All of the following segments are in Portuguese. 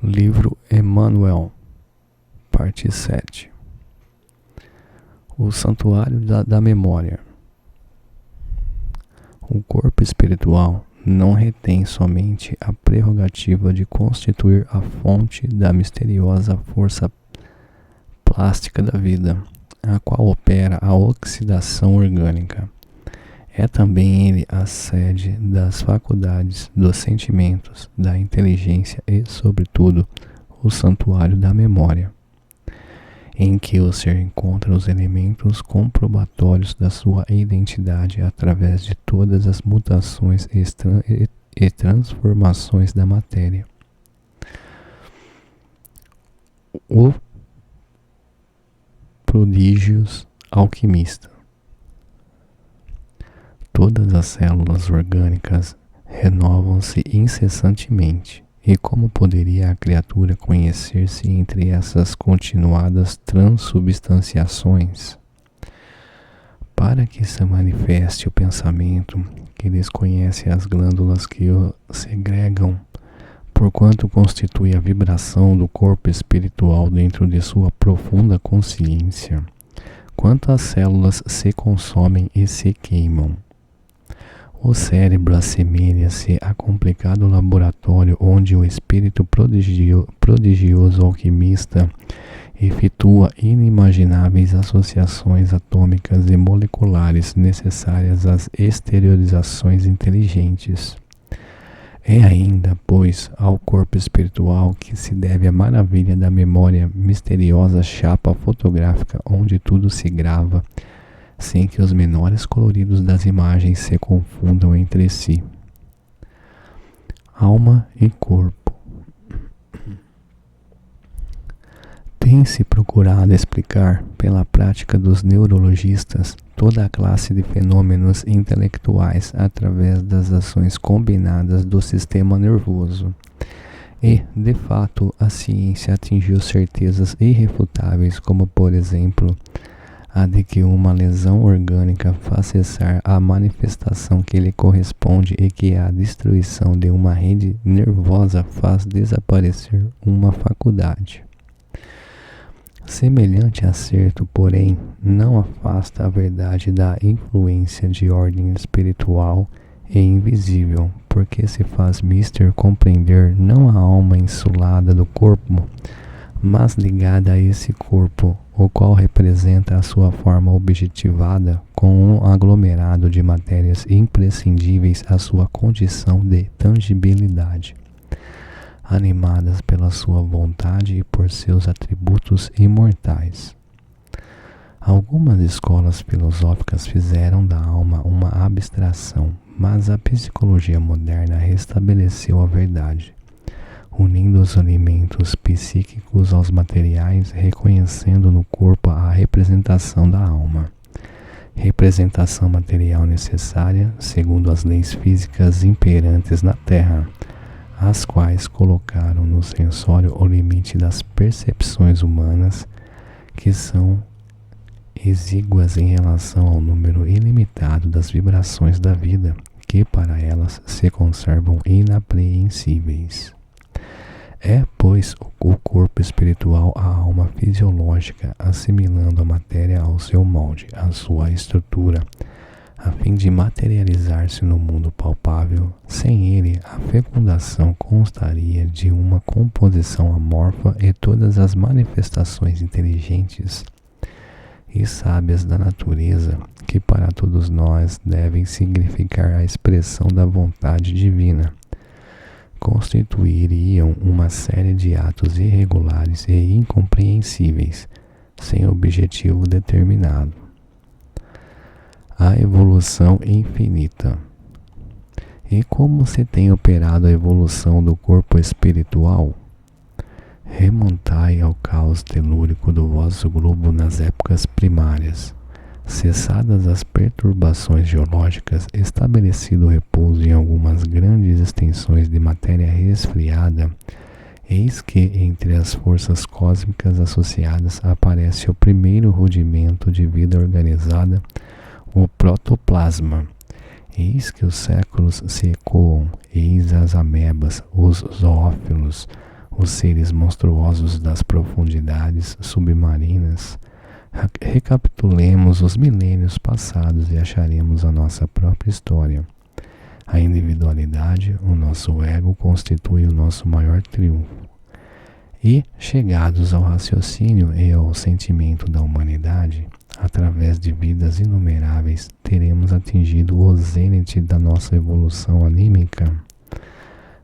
Livro Emmanuel, parte 7. O Santuário da Memória. O corpo espiritual não retém somente a prerrogativa de constituir a fonte da misteriosa força plástica da vida, a qual opera a oxidação orgânica. É também ele a sede das faculdades, dos sentimentos, da inteligência e, sobretudo, o santuário da memória, em que o ser encontra os elementos comprobatórios da sua identidade através de todas as mutações e transformações da matéria. O prodígios alquimista. Todas as células orgânicas renovam-se incessantemente, e como poderia a criatura conhecer-se entre essas continuadas transubstanciações? Para que se manifeste o pensamento, que desconhece as glândulas que o segregam, porquanto constitui a vibração do corpo espiritual dentro de sua profunda consciência, quanto as células se consomem e se queimam. O cérebro assemelha-se a complicado laboratório onde o espírito prodigioso alquimista efetua inimagináveis associações atômicas e moleculares necessárias às exteriorizações inteligentes. É ainda, pois, ao corpo espiritual que se deve a maravilha da memória, misteriosa chapa fotográfica onde tudo se grava, sem que os menores coloridos das imagens se confundam entre si. Alma e corpo. Tem-se procurado explicar, pela prática dos neurologistas, toda a classe de fenômenos intelectuais através das ações combinadas do sistema nervoso. E, de fato, a ciência atingiu certezas irrefutáveis, como, por exemplo, a de que uma lesão orgânica faz cessar a manifestação que lhe corresponde e que a destruição de uma rede nervosa faz desaparecer uma faculdade. Semelhante acerto, porém, não afasta a verdade da influência de ordem espiritual e invisível, porque se faz mister compreender não a alma insulada do corpo, mas ligada a esse corpo, o qual representa a sua forma objetivada com um aglomerado de matérias imprescindíveis à sua condição de tangibilidade, animadas pela sua vontade e por seus atributos imortais. Algumas escolas filosóficas fizeram da alma uma abstração, mas a psicologia moderna restabeleceu a verdade, unindo os elementos psíquicos aos materiais, reconhecendo no corpo a representação da alma. Representação material necessária, segundo as leis físicas imperantes na Terra, as quais colocaram no sensório o limite das percepções humanas, que são exíguas em relação ao número ilimitado das vibrações da vida, que para elas se conservam inapreensíveis. É, pois, o corpo espiritual a alma fisiológica, assimilando a matéria ao seu molde, à sua estrutura, a fim de materializar-se no mundo palpável. Sem ele, a fecundação constaria de uma composição amorfa e todas as manifestações inteligentes e sábias da natureza, que para todos nós devem significar a expressão da vontade divina, constituiriam uma série de atos irregulares e incompreensíveis, sem objetivo determinado. A evolução infinita. E como se tem operado a evolução do corpo espiritual? Remontai ao caos telúrico do vosso globo nas épocas primárias. Cessadas as perturbações geológicas, estabelecido o repouso em algumas grandes extensões de matéria resfriada, eis que entre as forças cósmicas associadas aparece o primeiro rudimento de vida organizada, o protoplasma. Eis que os séculos se ecoam, eis as amebas, os zoófilos, os seres monstruosos das profundidades submarinas, recapitulemos os milênios passados e acharemos a nossa própria história. A individualidade, o nosso ego, constitui o nosso maior triunfo. E, chegados ao raciocínio e ao sentimento da humanidade, através de vidas inumeráveis, teremos atingido o zênite da nossa evolução anímica?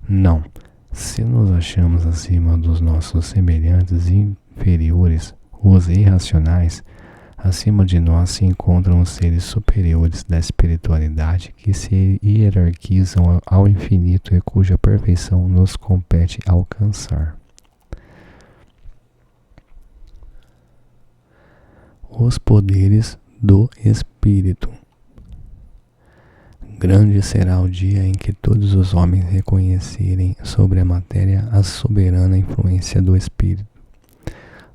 Não. Se nos achamos acima dos nossos semelhantes inferiores, os irracionais, acima de nós se encontram os seres superiores da espiritualidade que se hierarquizam ao infinito e cuja perfeição nos compete alcançar. Os poderes do Espírito. Grande será o dia em que todos os homens reconhecerem sobre a matéria a soberana influência do Espírito.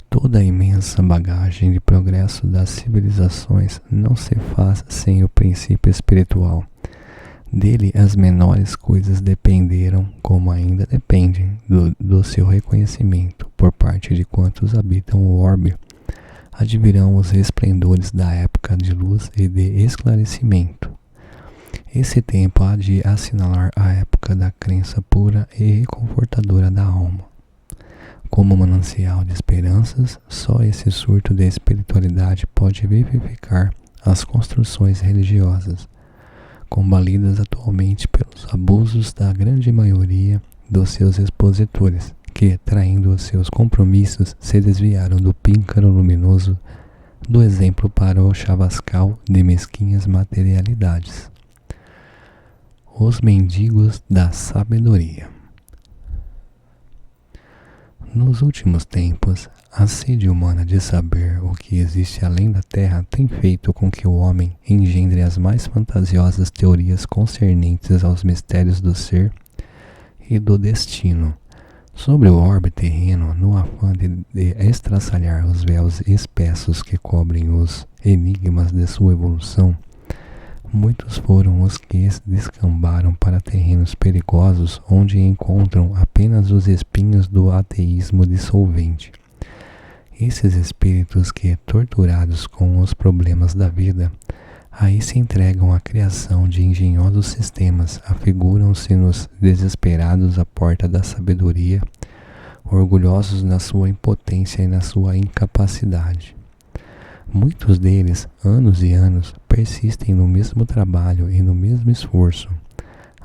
Toda a imensa bagagem de progresso das civilizações não se faz sem o princípio espiritual. Dele as menores coisas dependeram, como ainda dependem, do seu reconhecimento por parte de quantos habitam o orbe. Advirão os resplendores da época de luz e de esclarecimento. Esse tempo há de assinalar a época da crença pura e reconfortadora da alma. Como manancial de esperanças, só esse surto de espiritualidade pode vivificar as construções religiosas, combalidas atualmente pelos abusos da grande maioria dos seus expositores, que, traindo os seus compromissos, se desviaram do píncaro luminoso do exemplo para o chavascal de mesquinhas materialidades. Os mendigos da sabedoria. Nos últimos tempos, a sede humana de saber o que existe além da Terra tem feito com que o homem engendre as mais fantasiosas teorias concernentes aos mistérios do ser e do destino. Sobre o orbe terreno, no afã de estraçalhar os véus espessos que cobrem os enigmas de sua evolução, muitos foram os que descambaram para terrenos perigosos onde encontram apenas os espinhos do ateísmo dissolvente. Esses espíritos que, torturados com os problemas da vida, aí se entregam à criação de engenhosos sistemas, afiguram-se-nos desesperados à porta da sabedoria, orgulhosos na sua impotência e na sua incapacidade. Muitos deles, anos e anos, persistem no mesmo trabalho e no mesmo esforço,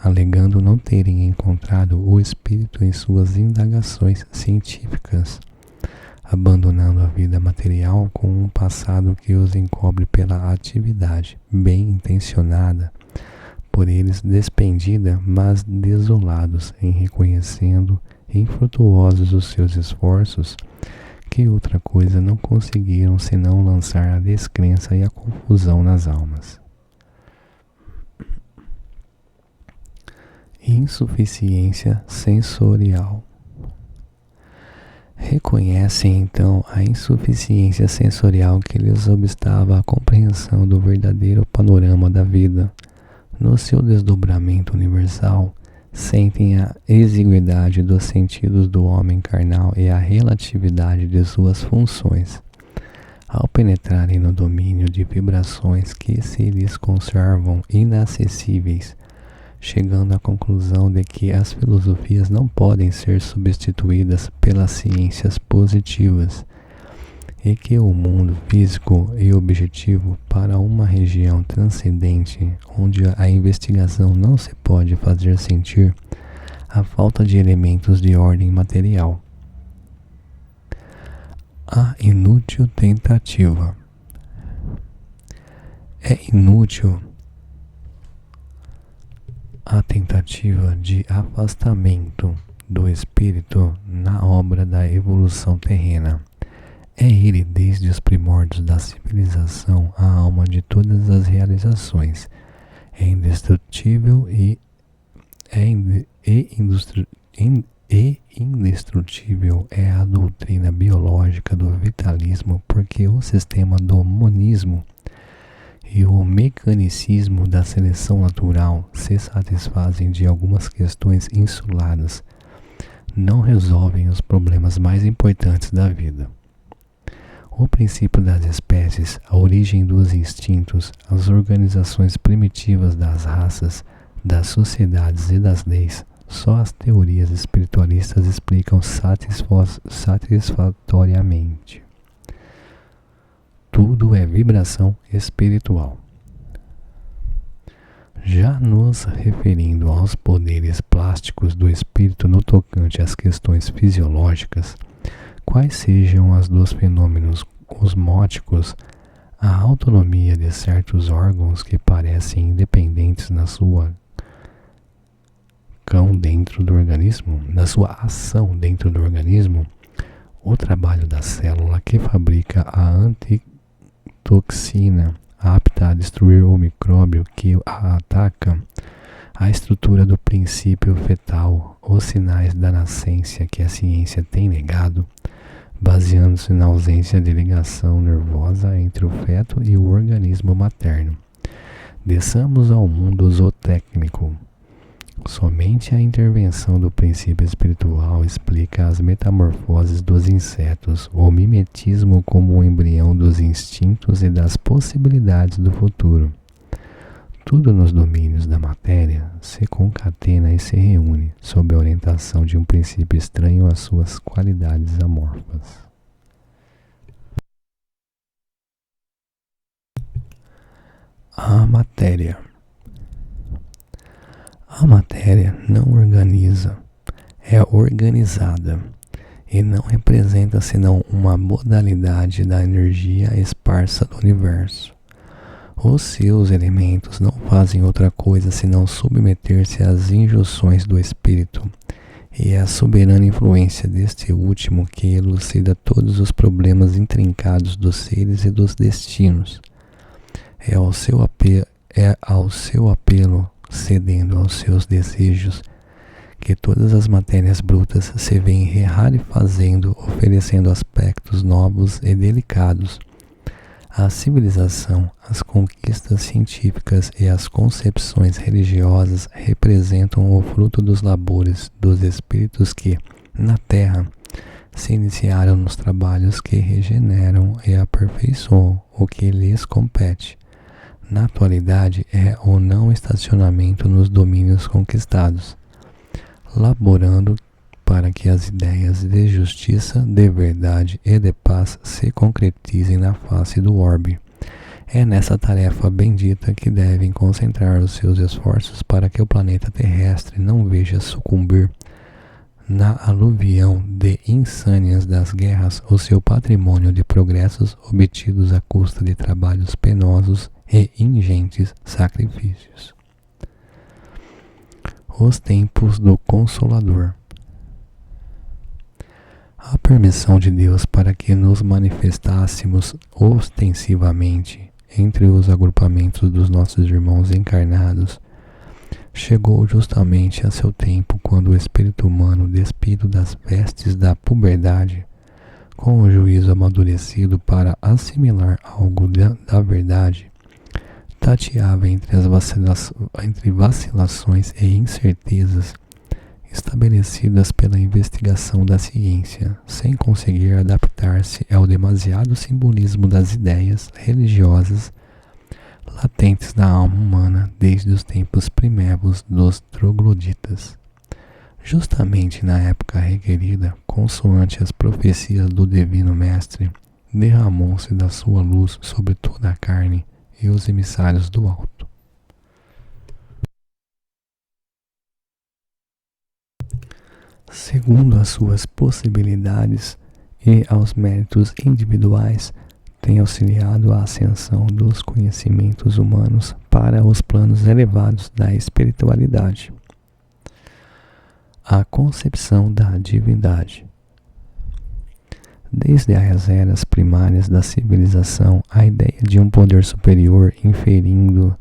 alegando não terem encontrado o espírito em suas indagações científicas, abandonando a vida material com um passado que os encobre pela atividade bem intencionada, por eles despendida, mas desolados em reconhecendo infrutuosos os seus esforços, que outra coisa não conseguiram senão lançar a descrença e a confusão nas almas. Insuficiência sensorial. Reconhecem então a insuficiência sensorial que lhes obstava a compreensão do verdadeiro panorama da vida. No seu desdobramento universal, sentem a exiguidade dos sentidos do homem carnal e a relatividade de suas funções. Ao penetrarem no domínio de vibrações que se lhes conservam inacessíveis, chegando à conclusão de que as filosofias não podem ser substituídas pelas ciências positivas e que o mundo físico e objetivo para uma região transcendente onde a investigação não se pode fazer sentir a falta de elementos de ordem material. A inútil tentativa. É inútil a tentativa de afastamento do espírito na obra da evolução terrena. É ele, desde os primórdios da civilização, a alma de todas as realizações. É indestrutível e indestrutível é a doutrina biológica do vitalismo, porque o sistema do monismo e o mecanicismo da seleção natural se satisfazem de algumas questões insuladas, não resolvem os problemas mais importantes da vida. O princípio das espécies, a origem dos instintos, as organizações primitivas das raças, das sociedades e das leis, só as teorias espiritualistas explicam satisfatoriamente. Tudo é vibração espiritual. Já nos referindo aos poderes plásticos do espírito no tocante às questões fisiológicas, quais sejam os dos fenômenos osmóticos, a autonomia de certos órgãos que parecem independentes na sua ação dentro do organismo, o trabalho da célula que fabrica a antitoxina apta a destruir o micróbio que a ataca, a estrutura do princípio fetal, os sinais da nascença que a ciência tem negado, baseando-se na ausência de ligação nervosa entre o feto e o organismo materno. Desçamos ao mundo zootécnico. Somente a intervenção do princípio espiritual explica as metamorfoses dos insetos, o mimetismo como o embrião dos instintos e das possibilidades do futuro. Tudo nos domínios da matéria se concatena e se reúne sob a orientação de um princípio estranho às suas qualidades amorfas. A matéria. A matéria não organiza, é organizada, e não representa senão uma modalidade da energia esparsa do universo. Os seus elementos não fazem outra coisa senão submeter-se às injunções do espírito, e é a soberana influência deste último que elucida todos os problemas intrincados dos seres e dos destinos. É ao seu apelo, cedendo aos seus desejos, que todas as matérias brutas se veem rarefazendo, oferecendo aspectos novos e delicados. A civilização, as conquistas científicas e as concepções religiosas representam o fruto dos labores dos espíritos que, na Terra, se iniciaram nos trabalhos que regeneram e aperfeiçoam o que lhes compete. Na atualidade, é o não estacionamento nos domínios conquistados, laborando para que as ideias de justiça, de verdade e de paz se concretizem na face do orbe. É nessa tarefa bendita que devem concentrar os seus esforços para que o planeta terrestre não veja sucumbir na aluvião de insânias das guerras o seu patrimônio de progressos obtidos à custa de trabalhos penosos e ingentes sacrifícios. Os tempos do Consolador. A permissão de Deus para que nos manifestássemos ostensivamente entre os agrupamentos dos nossos irmãos encarnados chegou justamente a seu tempo, quando o espírito humano, despido das vestes da puberdade, com o juízo amadurecido para assimilar algo da verdade, tateava entre vacilações e incertezas estabelecidas pela investigação da ciência, sem conseguir adaptar-se ao demasiado simbolismo das ideias religiosas latentes na alma humana desde os tempos primevos dos trogloditas. Justamente na época requerida, consoante as profecias do Divino Mestre, derramou-se da sua luz sobre toda a carne e os emissários do alto. Segundo as suas possibilidades e aos méritos individuais, tem auxiliado a ascensão dos conhecimentos humanos para os planos elevados da espiritualidade. A concepção da divindade. Desde as eras primárias da civilização, a ideia de um poder superior inferindo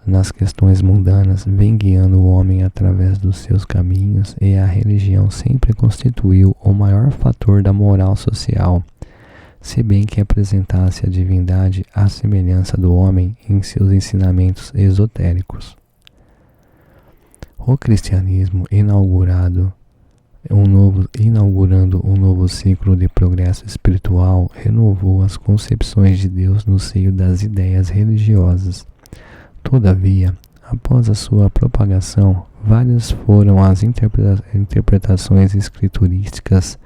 nas questões mundanas vem guiando o homem através dos seus caminhos, e a religião sempre constituiu o maior fator da moral social, se bem que apresentasse a divindade à semelhança do homem em seus ensinamentos esotéricos. O cristianismo, inaugurado inaugurando um novo ciclo de progresso espiritual, renovou as concepções de Deus no seio das ideias religiosas. Todavia, após a sua propagação, várias foram as interpretações escriturísticas,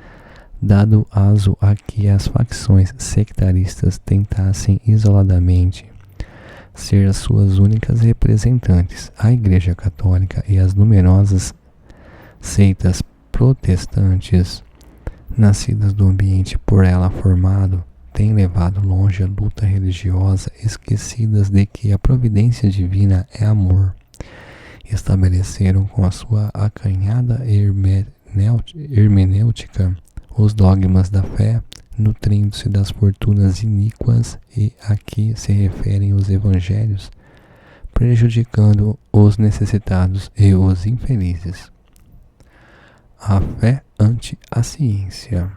dado aso a que as facções sectaristas tentassem isoladamente ser as suas únicas representantes. A Igreja Católica e as numerosas seitas protestantes, nascidas do ambiente por ela formado, têm levado longe a luta religiosa, esquecidas de que a providência divina é amor. Estabeleceram com a sua acanhada hermenêutica os dogmas da fé, nutrindo-se das fortunas iníquas e a que se referem os evangelhos, prejudicando os necessitados e os infelizes. A fé ante a ciência.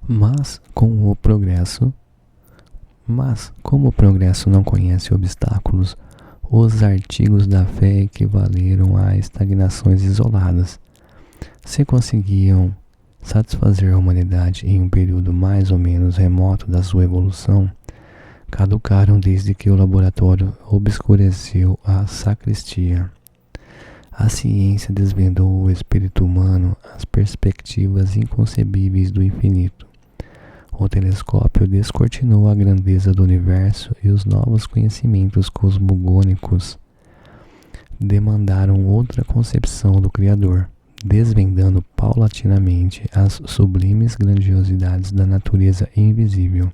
Mas como o progresso não conhece obstáculos, os artigos da fé equivaleram a estagnações isoladas. Se conseguiam satisfazer a humanidade em um período mais ou menos remoto da sua evolução, caducaram desde que o laboratório obscureceu a sacristia. A ciência desvendou o espírito humano, as perspectivas inconcebíveis do infinito. O telescópio descortinou a grandeza do universo e os novos conhecimentos cosmogônicos demandaram outra concepção do Criador, desvendando paulatinamente as sublimes grandiosidades da natureza invisível.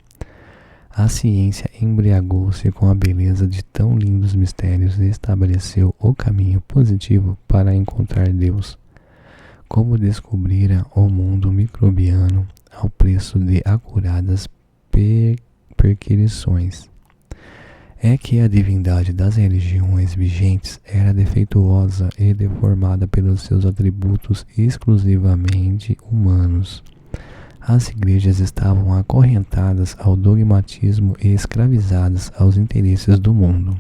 A ciência embriagou-se com a beleza de tão lindos mistérios e estabeleceu o caminho positivo para encontrar Deus. Como descobrira o mundo microbiano ao preço de acuradas perquisições. É que a divindade das religiões vigentes era defeituosa e deformada pelos seus atributos exclusivamente humanos. As igrejas estavam acorrentadas ao dogmatismo e escravizadas aos interesses do mundo.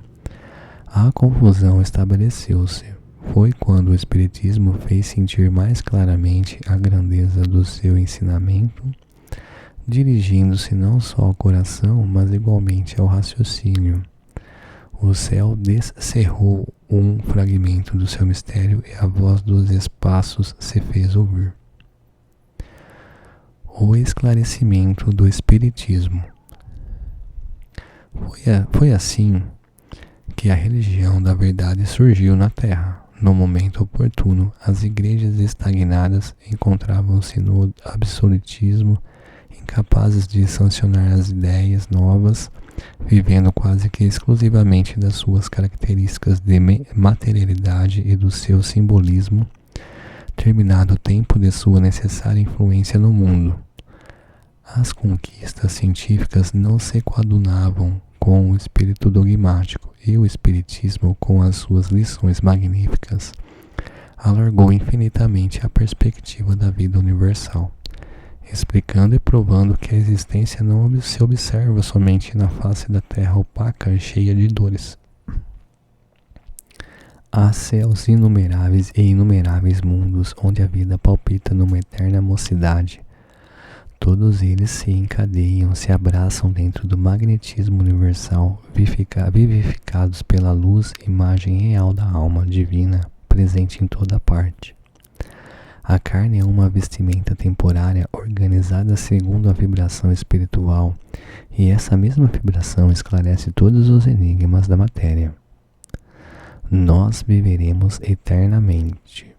A confusão estabeleceu-se. Foi quando o Espiritismo fez sentir mais claramente a grandeza do seu ensinamento, dirigindo-se não só ao coração, mas igualmente ao raciocínio. O céu descerrou um fragmento do seu mistério e a voz dos espaços se fez ouvir. O esclarecimento do Espiritismo. Foi assim que a religião da verdade surgiu na Terra. No momento oportuno, as igrejas estagnadas encontravam-se no absolutismo, incapazes de sancionar as ideias novas, vivendo quase que exclusivamente das suas características de materialidade e do seu simbolismo, terminado o tempo de sua necessária influência no mundo. As conquistas científicas não se coadunavam com o espírito dogmático, e o Espiritismo, com as suas lições magníficas, alargou infinitamente a perspectiva da vida universal, explicando e provando que a existência não se observa somente na face da terra opaca e cheia de dores. Há céus inumeráveis e inumeráveis mundos onde a vida palpita numa eterna mocidade. Todos eles se encadeiam, se abraçam dentro do magnetismo universal, vivificados pela luz, imagem real da alma divina, presente em toda parte. A carne é uma vestimenta temporária organizada segundo a vibração espiritual, e essa mesma vibração esclarece todos os enigmas da matéria. Nós viveremos eternamente.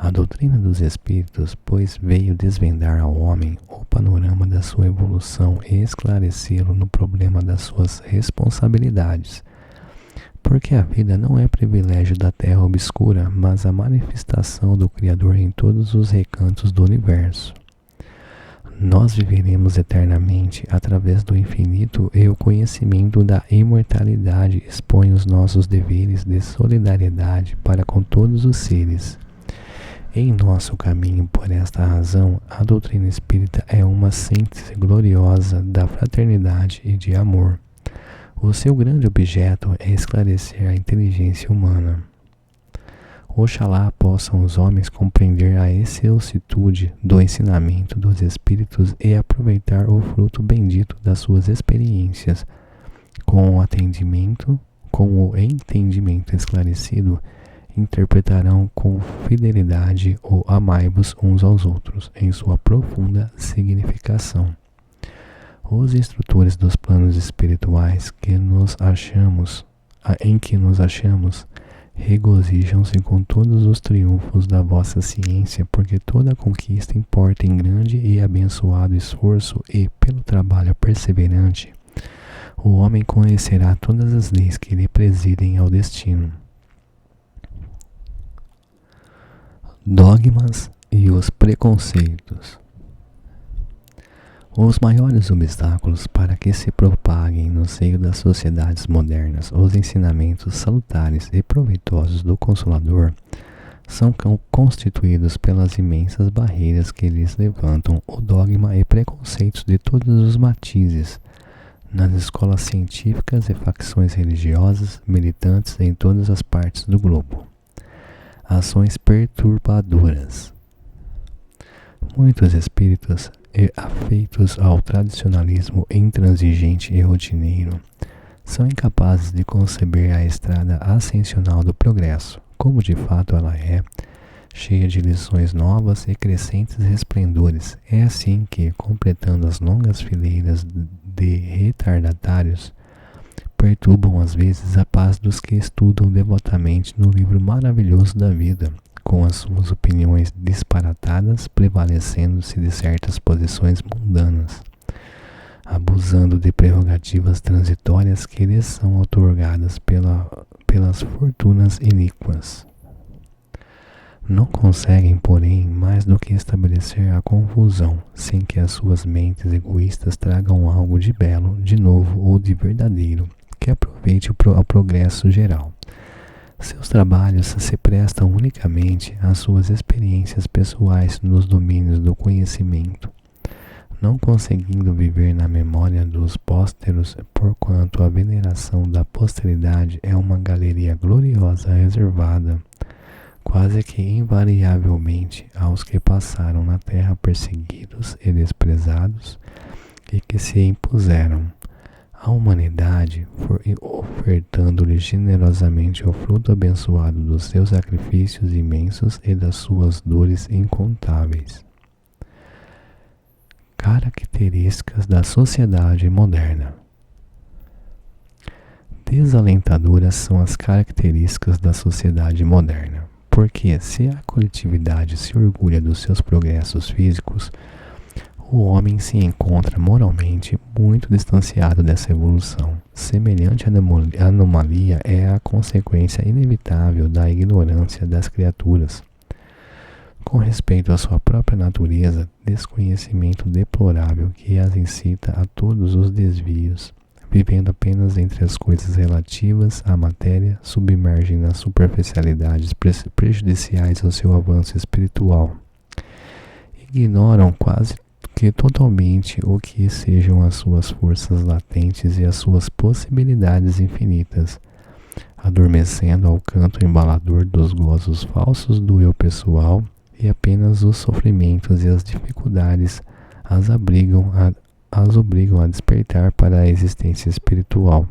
A doutrina dos espíritos, pois, veio desvendar ao homem o panorama da sua evolução e esclarecê-lo no problema das suas responsabilidades, porque a vida não é privilégio da terra obscura, mas a manifestação do Criador em todos os recantos do universo. Nós viveremos eternamente através do infinito, e o conhecimento da imortalidade expõe os nossos deveres de solidariedade para com todos os seres. Em nosso caminho, por esta razão, a doutrina espírita é uma síntese gloriosa da fraternidade e de amor. O seu grande objeto é esclarecer a inteligência humana. Oxalá possam os homens compreender a excelsitude do ensinamento dos Espíritos e aproveitar o fruto bendito das suas experiências. Com o entendimento esclarecido, interpretarão com fidelidade o amai-vos uns aos outros em sua profunda significação. Os instrutores dos planos espirituais em que nos achamos regozijam-se com todos os triunfos da vossa ciência, porque toda conquista importa em grande e abençoado esforço e, pelo trabalho perseverante, o homem conhecerá todas as leis que lhe presidem ao destino. Dogmas e os preconceitos. Os maiores obstáculos para que se propaguem no seio das sociedades modernas os ensinamentos salutares e proveitosos do Consolador são constituídos pelas imensas barreiras que lhes levantam o dogma e preconceitos de todos os matizes nas escolas científicas e facções religiosas militantes em todas as partes do globo. Ações perturbadoras. Muitos espíritos afeitos ao tradicionalismo intransigente e rotineiro são incapazes de conceber a estrada ascensional do progresso, como de fato ela é, cheia de lições novas e crescentes resplendores. É assim que, completando as longas fileiras de retardatários, perturbam às vezes a paz dos que estudam devotamente no livro maravilhoso da vida, com as suas opiniões disparatadas, prevalecendo-se de certas posições mundanas, abusando de prerrogativas transitórias que lhes são outorgadas pelas fortunas iníquas. Não conseguem, porém, mais do que estabelecer a confusão, sem que as suas mentes egoístas tragam algo de belo, de novo ou de verdadeiro, que aproveite ao progresso geral. Seus trabalhos se prestam unicamente às suas experiências pessoais nos domínios do conhecimento, não conseguindo viver na memória dos pósteros, porquanto a veneração da posteridade é uma galeria gloriosa reservada, quase que invariavelmente, aos que passaram na terra perseguidos e desprezados e que se impuseram. A humanidade, ofertando-lhe generosamente o fruto abençoado dos seus sacrifícios imensos e das suas dores incontáveis. Características da sociedade moderna. Desalentadoras são as características da sociedade moderna, porque se a coletividade se orgulha dos seus progressos físicos, o homem se encontra moralmente muito distanciado dessa evolução. Semelhante anomalia é a consequência inevitável da ignorância das criaturas. Com respeito à sua própria natureza, desconhecimento deplorável que as incita a todos os desvios, vivendo apenas entre as coisas relativas à matéria, submergem nas superficialidades prejudiciais ao seu avanço espiritual. Ignoram quase que totalmente o que sejam as suas forças latentes e as suas possibilidades infinitas, adormecendo ao canto embalador dos gozos falsos do eu pessoal, e apenas os sofrimentos e as dificuldades as obrigam a despertar para a existência espiritual,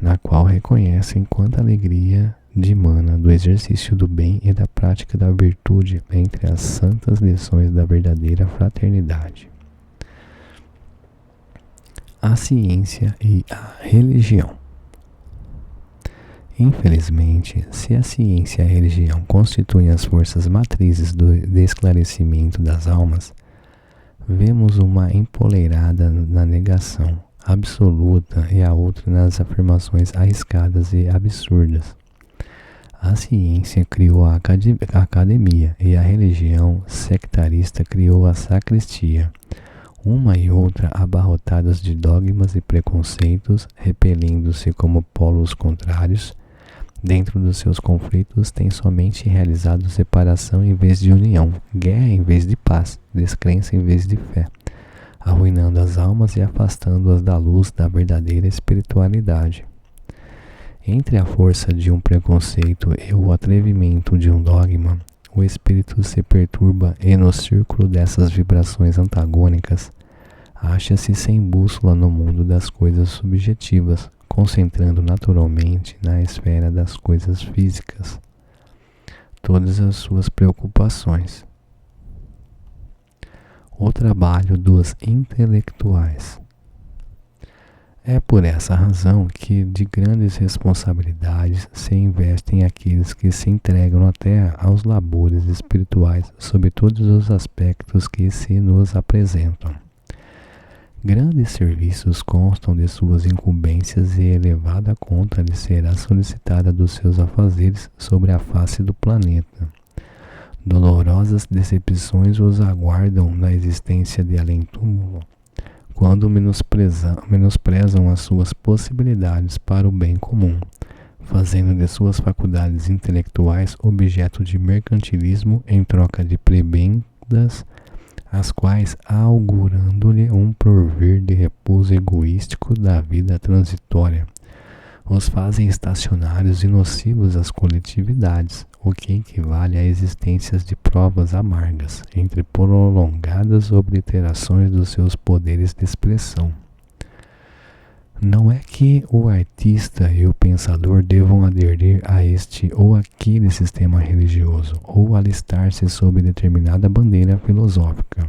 na qual reconhecem quanta alegria dimana do exercício do bem e da prática da virtude entre as santas lições da verdadeira fraternidade. A ciência e a religião. Infelizmente, se a ciência e a religião constituem as forças matrizes de esclarecimento das almas, vemos uma empoleirada na negação absoluta e a outra nas afirmações arriscadas e absurdas. A ciência criou a academia e a religião sectarista criou a sacristia, uma e outra abarrotadas de dogmas e preconceitos, repelindo-se como polos contrários. Dentro dos seus conflitos, têm somente realizado separação em vez de união, guerra em vez de paz, descrença em vez de fé, arruinando as almas e afastando-as da luz da verdadeira espiritualidade. Entre a força de um preconceito e o atrevimento de um dogma, o espírito se perturba e no círculo dessas vibrações antagônicas, acha-se sem bússola no mundo das coisas subjetivas, concentrando naturalmente na esfera das coisas físicas todas as suas preocupações. O trabalho dos intelectuais. É por essa razão que de grandes responsabilidades se investem aqueles que se entregam na terra aos labores espirituais sob todos os aspectos que se nos apresentam. Grandes serviços constam de suas incumbências e elevada conta lhe será solicitada dos seus afazeres sobre a face do planeta. Dolorosas decepções os aguardam na existência de além-túmulo, quando menosprezam as suas possibilidades para o bem comum, fazendo de suas faculdades intelectuais objeto de mercantilismo em troca de prebendas, as quais, augurando-lhe um porvir de repouso egoístico da vida transitória, os fazem estacionários e nocivos às coletividades, o que equivale a existências de provas amargas, entre prolongadas obliterações dos seus poderes de expressão. Não é que o artista e o pensador devam aderir a este ou aquele sistema religioso, ou alistar-se sob determinada bandeira filosófica.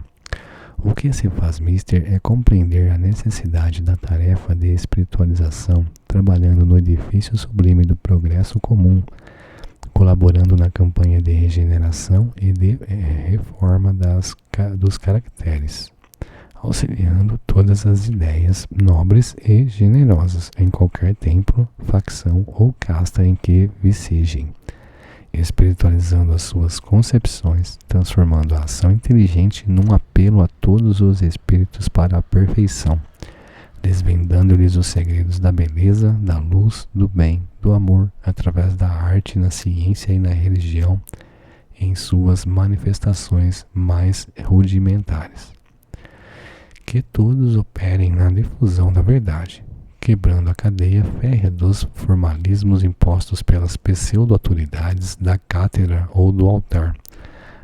O que se faz mister é compreender a necessidade da tarefa de espiritualização, trabalhando no edifício sublime do progresso comum, colaborando na campanha de regeneração e de reforma dos caracteres, auxiliando todas as ideias nobres e generosas em qualquer templo, facção ou casta em que vicejem, espiritualizando as suas concepções, transformando a ação inteligente num apelo a todos os espíritos para a perfeição, desvendando-lhes os segredos da beleza, da luz, do bem, do amor, através da arte, na ciência e na religião, em suas manifestações mais rudimentares. Que todos operem na difusão da verdade, quebrando a cadeia férrea dos formalismos impostos pelas pseudo-autoridades da cátedra ou do altar,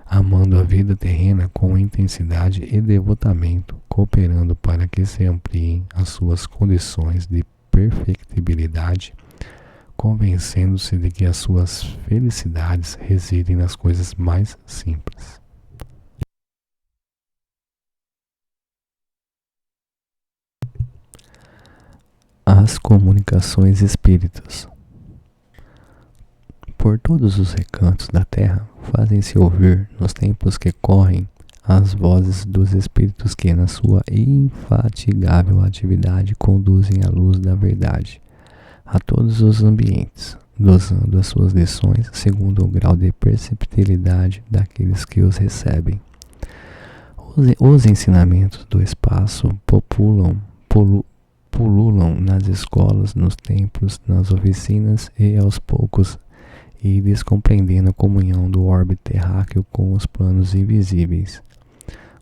amando a vida terrena com intensidade e devotamento, cooperando para que se ampliem as suas condições de perfectibilidade, convencendo-se de que as suas felicidades residem nas coisas mais simples. As comunicações espíritas. Por todos os recantos da terra fazem-se ouvir, nos tempos que correm, as vozes dos espíritos que, na sua infatigável atividade, conduzem a luz da verdade a todos os ambientes, dosando as suas lições segundo o grau de perceptibilidade daqueles que os recebem. Os ensinamentos do espaço pululam nas escolas, nos templos, nas oficinas e aos poucos ires compreendendo a comunhão do orbe terráqueo com os planos invisíveis.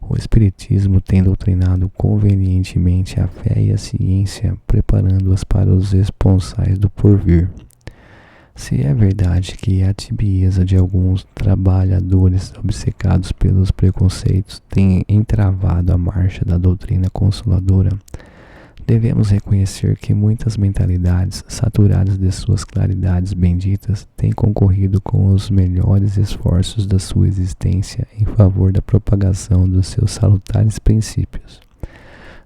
O Espiritismo tem doutrinado convenientemente a fé e a ciência, preparando-as para os esponsais do porvir. Se é verdade que a tibieza de alguns trabalhadores obcecados pelos preconceitos tem entravado a marcha da doutrina consoladora, devemos reconhecer que muitas mentalidades, saturadas de suas claridades benditas, têm concorrido com os melhores esforços da sua existência em favor da propagação dos seus salutares princípios,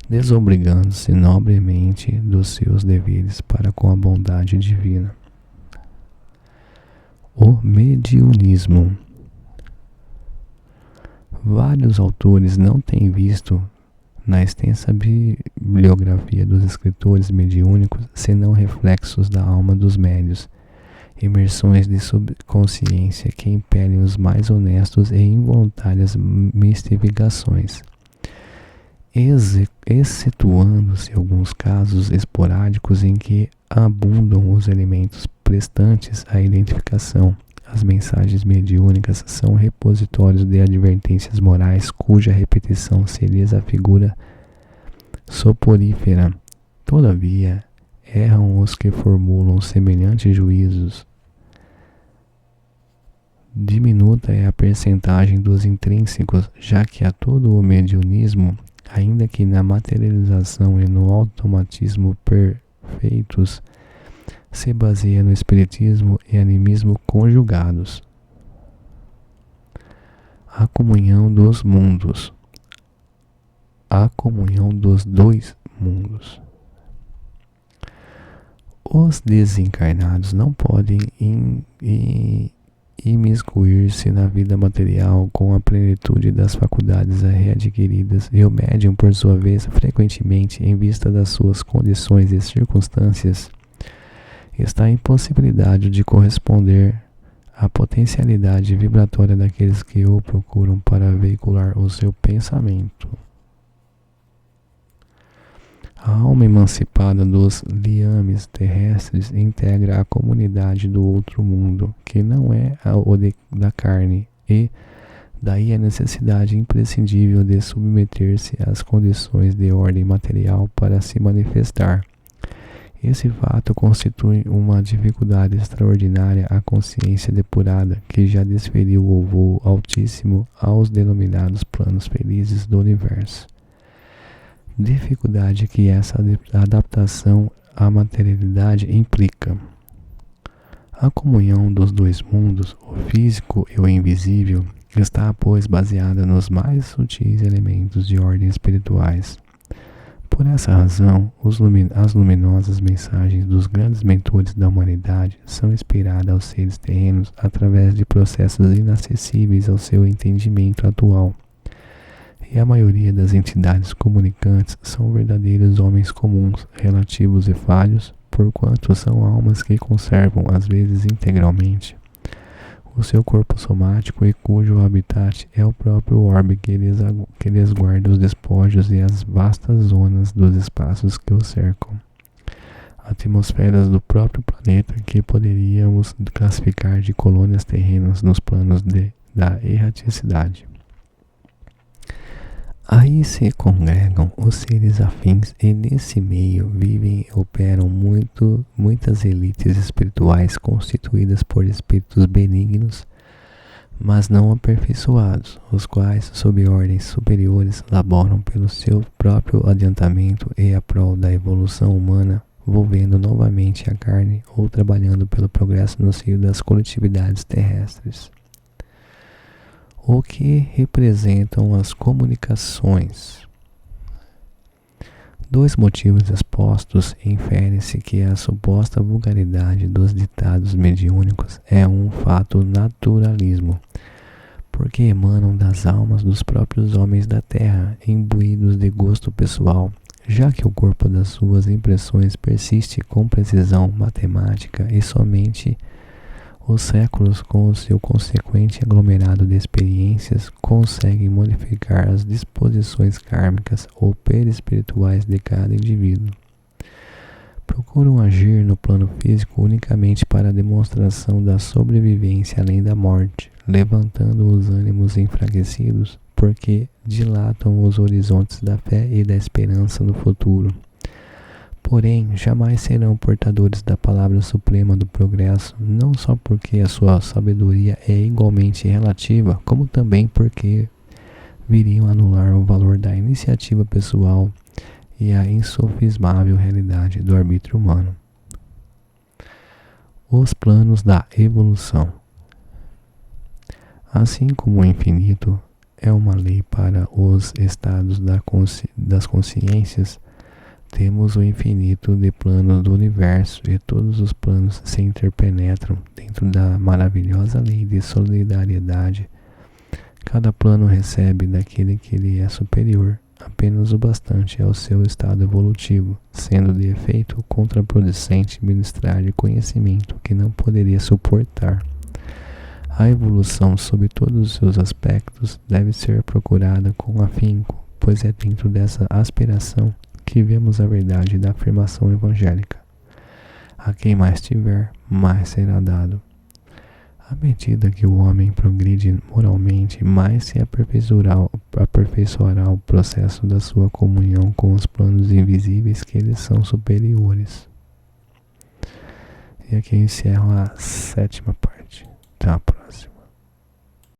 desobrigando-se nobremente dos seus deveres para com a bondade divina. O mediunismo. Vários autores não têm visto na extensa bibliografia dos escritores mediúnicos, senão reflexos da alma dos médios, imersões de subconsciência que impelem os mais honestos e involuntárias mistificações, excetuando-se alguns casos esporádicos em que abundam os elementos prestantes à identificação. As mensagens mediúnicas são repositórios de advertências morais cuja repetição se lhes afigura soporífera. Todavia, erram os que formulam semelhantes juízos. Diminuta é a percentagem dos intrínsecos, já que a todo o mediunismo, ainda que na materialização e no automatismo perfeitos, se baseia no espiritismo e animismo conjugados. A comunhão dos mundos. A comunhão dos dois mundos. Os desencarnados não podem imiscuir-se na vida material com a plenitude das faculdades readquiridas, e o médium, por sua vez, frequentemente, em vista das suas condições e circunstâncias, está em possibilidade de corresponder à potencialidade vibratória daqueles que o procuram para veicular o seu pensamento. A alma emancipada dos liames terrestres integra a comunidade do outro mundo, que não é o da carne, e daí a necessidade imprescindível de submeter-se às condições de ordem material para se manifestar. Esse fato constitui uma dificuldade extraordinária à consciência depurada, que já desferiu o voo altíssimo aos denominados planos felizes do universo. Dificuldade que essa adaptação à materialidade implica. A comunhão dos dois mundos, o físico e o invisível, está, pois, baseada nos mais sutis elementos de ordem espirituais. Por essa razão, as luminosas mensagens dos grandes mentores da humanidade são inspiradas aos seres terrenos através de processos inacessíveis ao seu entendimento atual. E a maioria das entidades comunicantes são verdadeiros homens comuns, relativos e falhos, porquanto são almas que conservam, às vezes integralmente, o seu corpo somático e cujo habitat é o próprio orbe que lhes guarda os despojos e as vastas zonas dos espaços que o cercam. Atmosferas do próprio planeta que poderíamos classificar de colônias terrenas nos planos da erraticidade. Aí se congregam os seres afins e nesse meio vivem e operam muitas elites espirituais constituídas por espíritos benignos, mas não aperfeiçoados, os quais, sob ordens superiores, laboram pelo seu próprio adiantamento e a prol da evolução humana, volvendo novamente a carne ou trabalhando pelo progresso no seio das coletividades terrestres. O que representam as comunicações? Dos motivos expostos, infere-se que a suposta vulgaridade dos ditados mediúnicos é um fato naturalismo, porque emanam das almas dos próprios homens da terra, imbuídos de gosto pessoal, já que o corpo das suas impressões persiste com precisão matemática e somente os séculos, com o seu consequente aglomerado de experiências, conseguem modificar as disposições kármicas ou perispirituais de cada indivíduo. Procuram agir no plano físico unicamente para a demonstração da sobrevivência além da morte, levantando os ânimos enfraquecidos, porque dilatam os horizontes da fé e da esperança no futuro. Porém, jamais serão portadores da palavra suprema do progresso, não só porque a sua sabedoria é igualmente relativa, como também porque viriam anular o valor da iniciativa pessoal e a insofismável realidade do arbítrio humano. Os planos da evolução. Assim como o infinito é uma lei para os estados das consciências, temos o infinito de planos do universo e todos os planos se interpenetram dentro da maravilhosa lei de solidariedade. Cada plano recebe daquele que lhe é superior apenas o bastante ao seu estado evolutivo, sendo de efeito contraproducente ministrar-lhe conhecimento que não poderia suportar. A evolução, sob todos os seus aspectos, deve ser procurada com afinco, pois é dentro dessa aspiração que vemos a verdade da afirmação evangélica. A quem mais tiver, mais será dado. À medida que o homem progride moralmente, mais se aperfeiçoará o processo da sua comunhão com os planos invisíveis que lhes são superiores. E aqui eu encerro a 7ª parte. Até a próxima.